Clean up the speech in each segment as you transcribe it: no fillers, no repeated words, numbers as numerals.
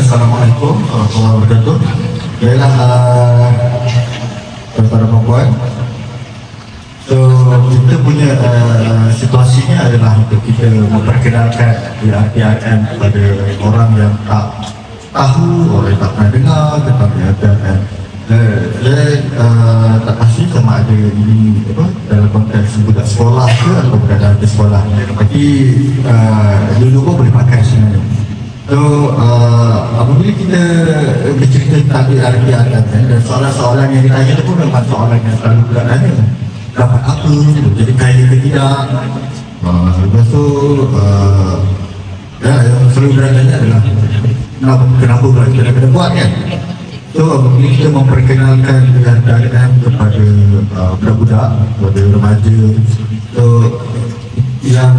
Assalamualaikum warahmatullahi wabarakatuh. Baiklah, tuan-tuan dan puan, so kita punya situasinya adalah untuk kita memperkenalkan PRM kepada orang yang tak tahu, orang yang tak pernah dengar tentang PRM. Dan tak pasti sama ada ini dalam konteks budak sekolah ke atau berada di sekolah, tapi dulu pun boleh pakai sebenarnya. So apabila kita bercerita tentang PRM dan soalan-soalan yang ditanya itu pun memang soalan yang selalu budak tanya, dapat apa, jadi kaya ke tidak. Lepas tu yang selalu budak tanya adalah kenapa kita kena buat kan. So apabila kita memperkenalkan PRM kepada budak-budak, kepada remaja, so yang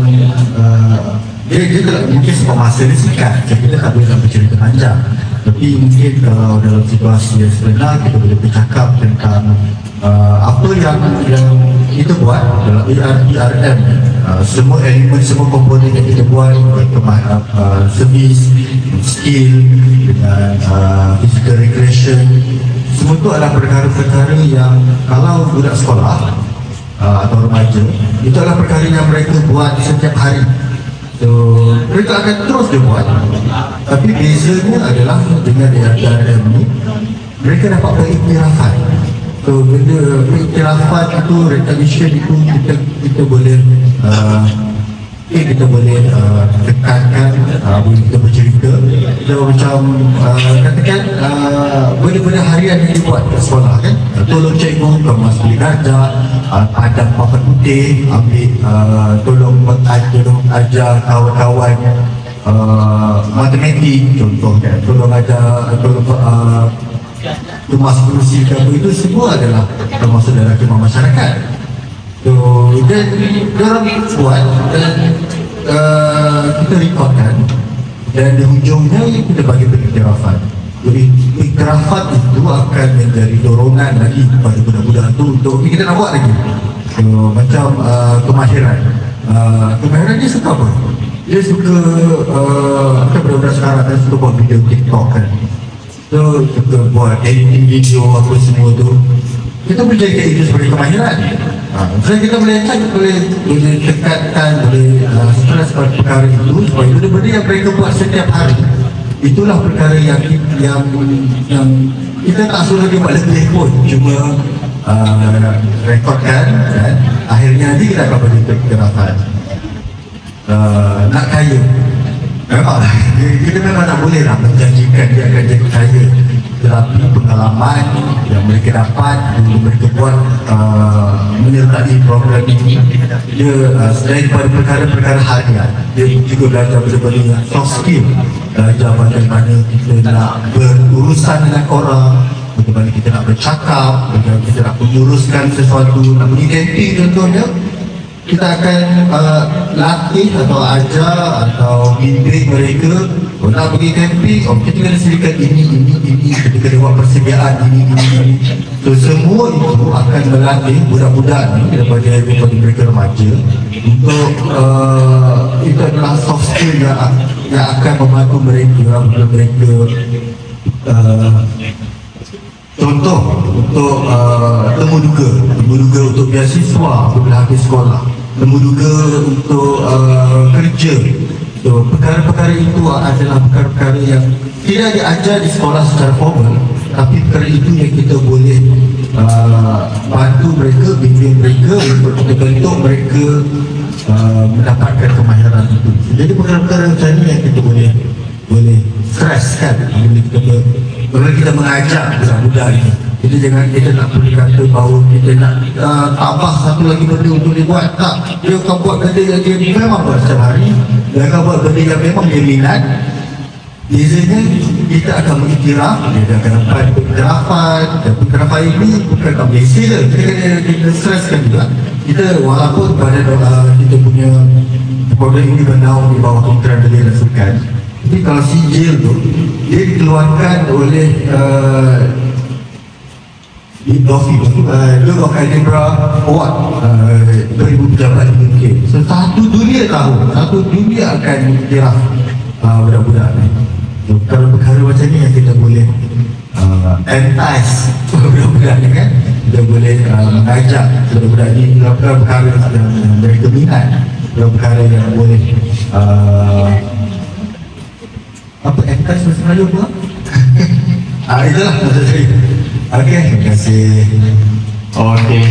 dia tak, mungkin sebab masa dia singkat, kita tak boleh nak bercerita panjang. Tapi mungkin kalau dalam situasi yang sebenar, kita boleh bercakap tentang apa yang kita buat dalam PRM. Semua elemen, semua komponen yang kita buat, servis, skill, dengan physical recreation, semua itu adalah perkara-perkara yang kalau budak sekolah atau remaja, itu adalah perkara yang mereka buat setiap hari. So, mereka akan terus dia buat. Tapi bezanya adalah dengan PRM ni, mereka dapat beriktirafan. So, benda iktirafan itu, recognition itu, kita boleh kita boleh tekankan, boleh kita bercerita. So, macam katakan benda-benda harian yang dibuat di sekolah kan, tolong cikgu kemas beli darjah, padam papan putih, ambil tolong ajar kawan-kawan matematik contohnya, tolong ajar, kemas kursi ke apa, itu semua adalah termasuk dalam khidmat masyarakat. So, dan dalam buat dan kita rekodkan, dan di hujungnya kita bagi pengiktirafan. Jadi iktirafan itu akan menjadi dorongan lagi kepada budak-budak itu untuk kita nak buat lagi. So, macam kemahiran. Kemahiran dia suka apa? Dia suka kan budak-budak sekarang kan suka buat video TikTok kan. So, suka buat editing video apa semua tu. Kita boleh jadikan itu sebagai kemahiran. So, kita boleh tekankan, boleh stress pada perkara itu, sebab itu benda yang mereka buat setiap hari. Itulah perkara yang kita tak suruh dia buat lebih pun, cuma rekodkan kan? Akhirnya nanti kita akan bagi iktirafan. Nak kaya memang kita memang tak boleh lah menjanjikan dia akan jadi kaya, tetapi pengalaman yang mereka dapat, yang mereka buat menyertai program ini, dia selain daripada perkara-perkara harian, dia juga belajar benda-benda soft skill, belajar bagaimana kita nak berurusan dengan orang, bagaimana kita nak bercakap, bagaimana kita nak menguruskan sesuatu, nak pergi camping contohnya. Kita akan latih atau ajar atau bimbing mereka, nak pergi camping, kita kena sediakan ini, kita kena buat persediaan ini. So, semua itu akan melatih budak-budak ni daripada mereka remaja untuk itu adalah soft skill yang akan membantu mereka contoh untuk temu duga untuk beasiswa apabila habis sekolah, temu duga untuk kerja. So, perkara-perkara itu adalah perkara-perkara yang tidak diajar di sekolah secara formal, tapi perkara itu yang kita boleh bantu mereka, bimbing mereka untuk bentuk mereka mendapatkan kemahiran itu. Jadi perkara-perkara macam ini yang kita boleh stress kan, bila kita mengajak budak-budak ini. Kita nak boleh kata bahawa kita nak tambah satu lagi benda untuk dia buat. Tak, dia akan buat benda yang dia memang buat setiap hari, dia akan buat benda yang memang dia minat. Biasanya kita akan mengiktiraf, dia akan dapat iktirafan. Dan iktirafan ini bukan biasa je, kita stresskan juga. Kita walaupun pada kita punya program ini bernaung di bawah Kementerian Belia dan Sukan, tapi kalau sijil tu dia dikeluarkan oleh Lord of Edinburgh Award 2000 pejabat di UK. So, satu dunia tahu, satu dunia akan iktiraf budak-budak ni. perkara-perkara macam ni yang kita boleh entice budak-budak ni kan, kita boleh mengajak budak-budak ni melakukan perkara yang mereka minat, perkara yang boleh apa entice bahasa Melayu apa? Itulah maksud saya. Okey, terima kasih. Okey.